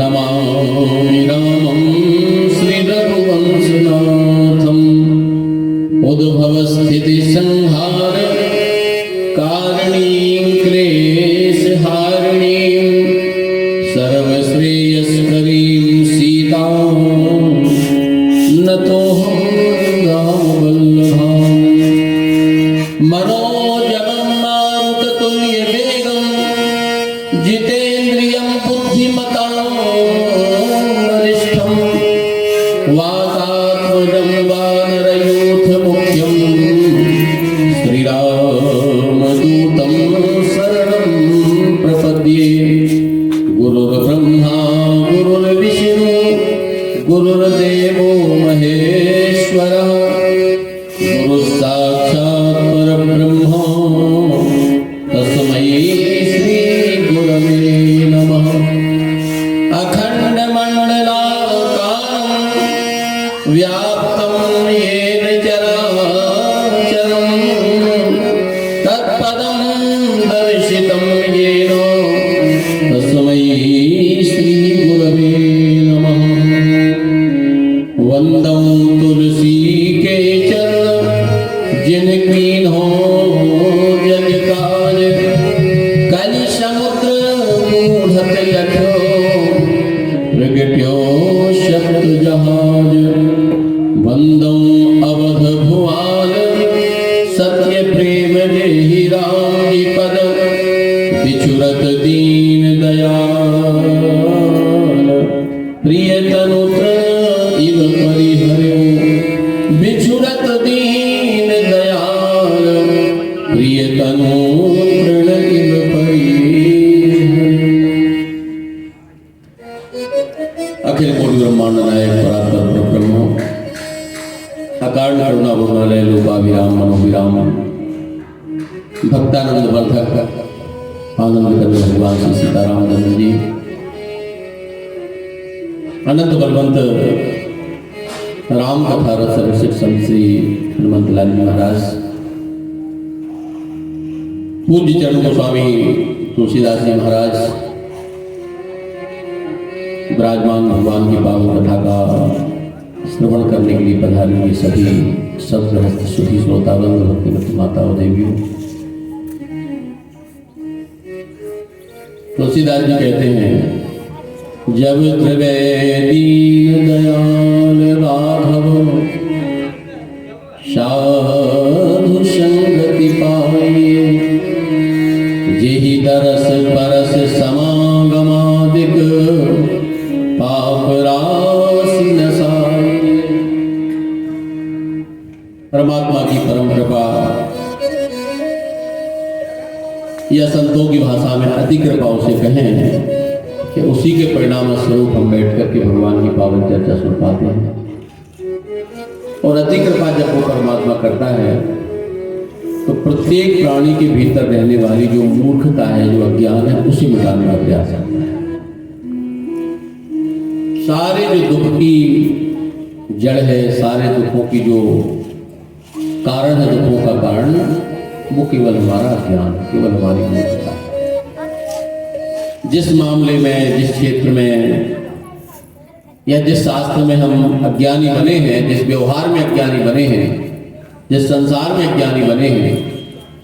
नमामि उद्भव स्थिति संहार कारणीं क्लेश हारिणीं सर्वश्रेयस्करीं सीतां नतोऽहं रामवल्लभां मनोजवं मारुततुल्यवेगं जितेन्द्रियं बुद्धिमतां वरिष्ठं वातात्मजं वानरयूथमुख्यं श्रीरामदूतं शरणं प्रपद्ये। गुरुर्ब्रह्मा गुरुर्विष्णु गुरुर्देवो महेश्वरः गुरुस्साक्षात् परब्रह्म तस्मै श्रीगुरवे नमः। अखण्डमण्डलाकारं व्याप्तं येन चराचरं तत्पदं दर्शितं येन तस्मै श्रीगुरवे नमः। वन्दं तुलसी के चरण जिनकीन्हो जग काज कलि समुद्र मूढ़त लख्यो प्रगट्यो शब्द जहाज। वन्दं अवध भुआल सत्य प्रेम जेहि राम जी पद बिछुरत दीन दयाल प्रिय तनुत्र इव परिहर्यो बिछुरत दीन दयाल प्रिय तनुत्र इव परिहर्यो। अखिल कोटि ब्रह्मांड नायक परात्पर ब्रह्म अकारण करुणा भुवनालय लोकाभिराम मनोभिराम भक्तानंद वर्धक आनंद कंद भगवान श्री सीताराम चंद्र जी अनंत बलवंत राम कथा रस रसिक संत श्री हनुमंत लाल जी महाराज पूज्य चरण गोस्वामी तुलसीदास जी महाराज विराजमान भगवान की पावन कथा का श्रवण करने के लिए पधारी हुई सभी सद्गृहस्थ सुखी श्रोतावृंद भक्तिमती माता और देवियों। तुलसीदास जी कहते हैं जब त्रिवेदीन दयाल राघव साधु संगति पाए जेहि दरस परस समागमादिक पाप राशि नसाए। परमात्मा की परम कृपा या संतों की भाषा में अति कृपा उसे कहें कि उसी के परिणाम स्वरूप हम बैठ करके भगवान की पावन चर्चा सुन पाते हैं। और अति कृपा जब वो परमात्मा करता है तो प्रत्येक प्राणी के भीतर रहने वाली जो मूर्खता है जो अज्ञान है उसे मिटाने का प्रयास करता है। सारे जो दुख की जड़ है सारे दुखों की जो कारण है दुखों का कारण वो केवल हमारा अज्ञान केवल हमारी मूर्खता है। जिस मामले में जिस क्षेत्र में या जिस शास्त्र में हम अज्ञानी बने हैं जिस व्यवहार में अज्ञानी बने हैं जिस संसार में अज्ञानी बने हैं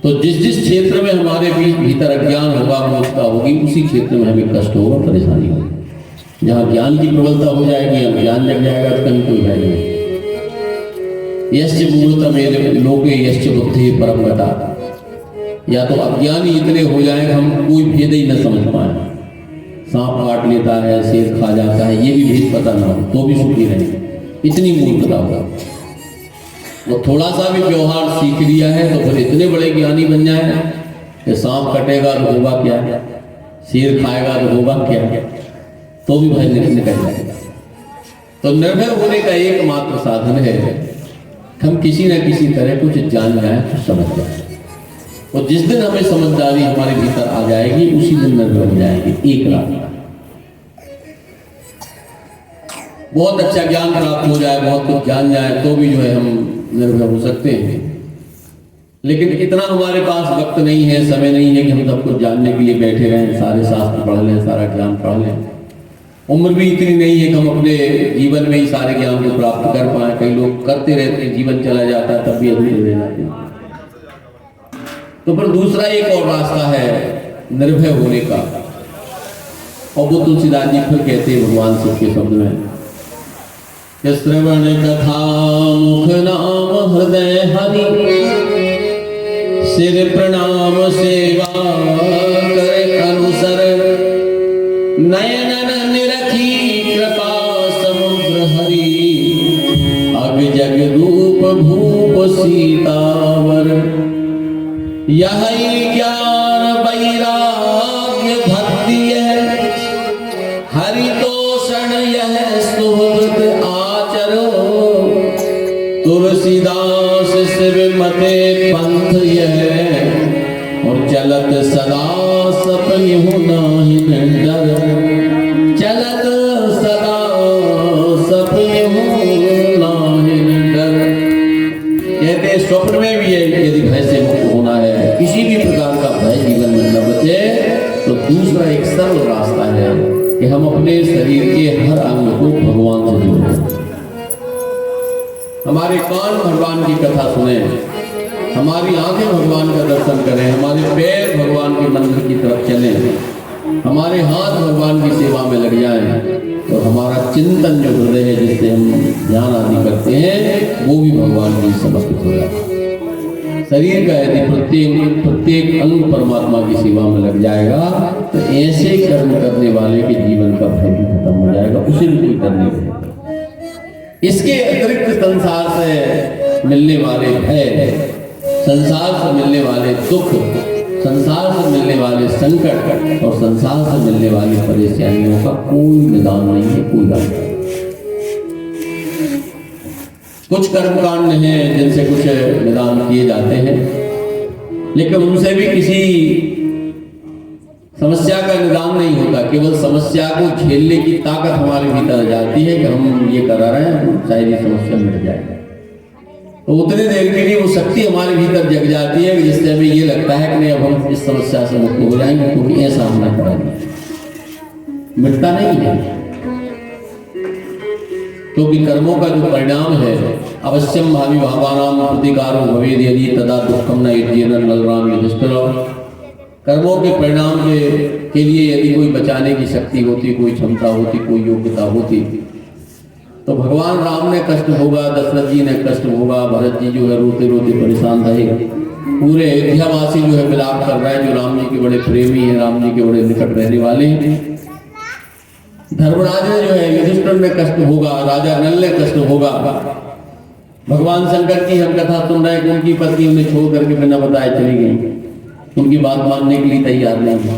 तो जिस जिस क्षेत्र में हमारे भीतर अज्ञान होगा मूर्खता होगी उसी क्षेत्र में हमें कष्ट होगा परेशानी होगी। जहाँ ज्ञान की प्रबलता हो जाएगी हम ज्ञान जग जाएगा तो कहीं कोई भय नहीं। यश्च मूर्तमेव लोके यश्च बुद्धि परम गता। या तो अज्ञानी इतने हो जाए हम कोई भेद ही न समझ पाए। सांप काट लेता है शेर खा जाता है ये भी भेद पता ना हो तो भी सुखी रहे इतनी मूर्खता होगा। वो थोड़ा सा भी व्यवहार सीख लिया है तो फिर इतने बड़े ज्ञानी बन जाए कि सांप कटेगा तो होगा क्या शेर खाएगा तो होगा क्या तो भी भय निकल जाएगा। तो निर्भय होने का एकमात्र साधन है हम किसी न किसी तरह कुछ जान जाए कुछ समझ जाए। और जिस दिन हमें समझदारी हमारे भीतर आ जाएगी उसी दिन निर्भय हो जाएंगे। एक रात बहुत अच्छा ज्ञान प्राप्त हो जाए बहुत कुछ जान जाए तो भी जो है हम निर्भय हो सकते हैं। लेकिन इतना हमारे पास वक्त नहीं है समय नहीं है कि हम सब कुछ जानने के लिए बैठे रहें सारे शास्त्र पढ़ लें सारा ज्ञान पढ़ लें। उम्र भी इतनी नहीं है कि हम अपने जीवन में ही सारे ज्ञान को प्राप्त कर पाए। कई लोग करते रहते हैं, जीवन चला जाता है, तब भी अधूरे रह जाते हैं। तो फिर दूसरा एक और रास्ता है निर्भय होने का, और वो तुलसीदास जी फिर कहते हैं भगवान शिव के शब्द में, श्रवण कथा मुख नाम हृदय हरि, सिर प्रणाम सेवा करे अनुसर, नयन निरखी कृपा समुद्र हरि, अग जग रूप भूप सीतावर, यही ज्ञान वैराग्य भक्ति है, हरि तोषण यह सुहृद आचरो, तुलसीदास शिव मते पंथ यह, और चलत सदा सपनिहु नाहि डर, चलत सदा सपनिहु नाहि डर। कहते स्वप्न में भी है यदि भय से मुक्त होना है, किसी भी प्रकार का भय जीवन में न बचे, तो दूसरा एक सरल रास्ता है कि हम अपने शरीर के हर अंग को भगवान से जोड़ें। हमारे कान भगवान की कथा सुने, हमारी आंखें भगवान का दर्शन करें, हमारे पैर भगवान के मंदिर की तरफ चलें, हमारे हाथ भगवान की सेवा में लग जाएं, तो हमारा चिंतन जो हृदय है जिससे हम ध्यान आदि करते हैं वो भी भगवान की समर्पित हो जाता है। शरीर का यदि प्रत्येक अंग परमात्मा की सेवा में लग जाएगा तो ऐसे कर्म करने वाले के जीवन का भय भी खत्म हो जाएगा, उसे भी कोई डर नहीं रहेगा। इसके अतिरिक्त संसार से मिलने वाले भय, संसार से मिलने वाले दुख, संसार से मिलने वाले संकट और संसार से मिलने वाली परेशानियों का कोई निदान नहीं है, कोई दान नहीं। कुछ कर्मकांड हैं जिनसे कुछ निदान किए जाते हैं, लेकिन उनसे भी किसी समस्या का निदान नहीं होता। केवल समस्या को झेलने की ताकत हमारे भीतर आ जाती है कि हम ये करा रहे हैं, शायद ये समस्या मिट जाएगी। तो उतने देर के लिए वो शक्ति हमारे भीतर जग जाती है कि जिससे हमें ये लगता है कि नहीं अब हम इस समस्या से मुक्त हो जाएंगे, क्योंकि ऐसा हमने करा दिया। मिटता नहीं है, क्योंकि कर्मों का जो परिणाम है, अवश्यम भावी भावानाम प्रतिकारो भवेद यदि तदा दुखम न यज्ञेन बलराम युधिष्ठिर। कर्मों के परिणाम के लिए यदि कोई बचाने की शक्ति होती, कोई क्षमता होती, कोई योग्यता होती, तो भगवान राम ने कष्ट भोगा, दशरथ जी ने कष्ट भोगा, भरत जी जो है रोते रोते परेशान रहे, पूरे अयोध्यावासी जो है विलाप कर रहा है, जो राम जी के बड़े प्रेमी हैं, राम जी के बड़े निकट रहने वाले हैं। धर्मराज ने जो है युधिष्ठिर ने कष्ट भोगा, राजा नल ने कष्ट भोगा। भगवान शंकर की हम कथा सुन रहे हैं कि उनकी पत्नी उन्हें छोड़ करके बिना बताए चली गई, उनकी बात मानने के लिए तैयार नहीं है।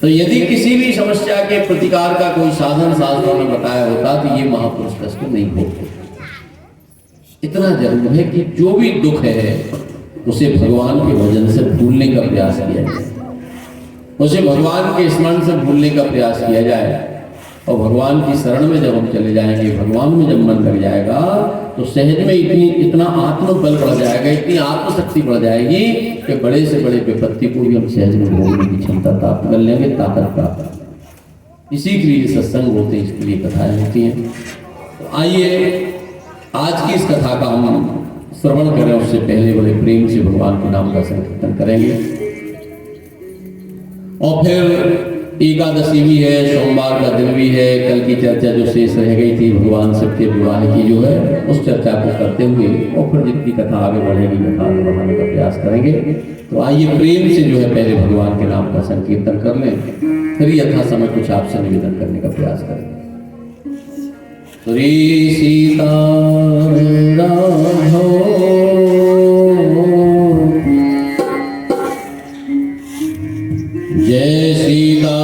तो यदि किसी भी समस्या के प्रतिकार का कोई साधन शास्त्रों में बताया होता तो ये महापुरुष कष्ट नहीं होते। इतना जरूर है कि जो भी दुख है उसे भगवान के भजन से भूलने का प्रयास किया जाए, उसे भगवान के स्मरण से भूलने का प्रयास किया जाए। और भगवान की शरण में जब हम चले जाएंगे, भगवान में जब मन लग जाएगा, तो सहज में इतना आत्मबल बढ़ जाएगा, इतनी आत्मशक्ति बढ़ जाएगी कि बड़े से बड़े विपत्ति को भी हम सहज में भोगने की क्षमता प्राप्त कर लेंगे, ताकत प्राप्त। इसी के लिए सत्संग होते हैं, इसके लिए कथाएं होती हैं। तो आइए आज की इस कथा का हम श्रवण करें, उससे पहले बड़े प्रेम से भगवान के नाम का संकीर्तन करेंगे। और फिर एकादशी भी है, सोमवार का दिन भी है। कल की चर्चा जो शेष रह गई थी भगवान शिव के विवाह की जो है, उस चर्चा को करते हुए और फिर जितनी कथा आगे बढ़ेगी कथा आगे बढ़ाने का प्रयास करेंगे। तो आइए प्रेम से जो है पहले भगवान के नाम का संकीर्तन कर लें, फिर यथा समय कुछ आपसे निवेदन करने का प्रयास करें। श्री सीता जय सीता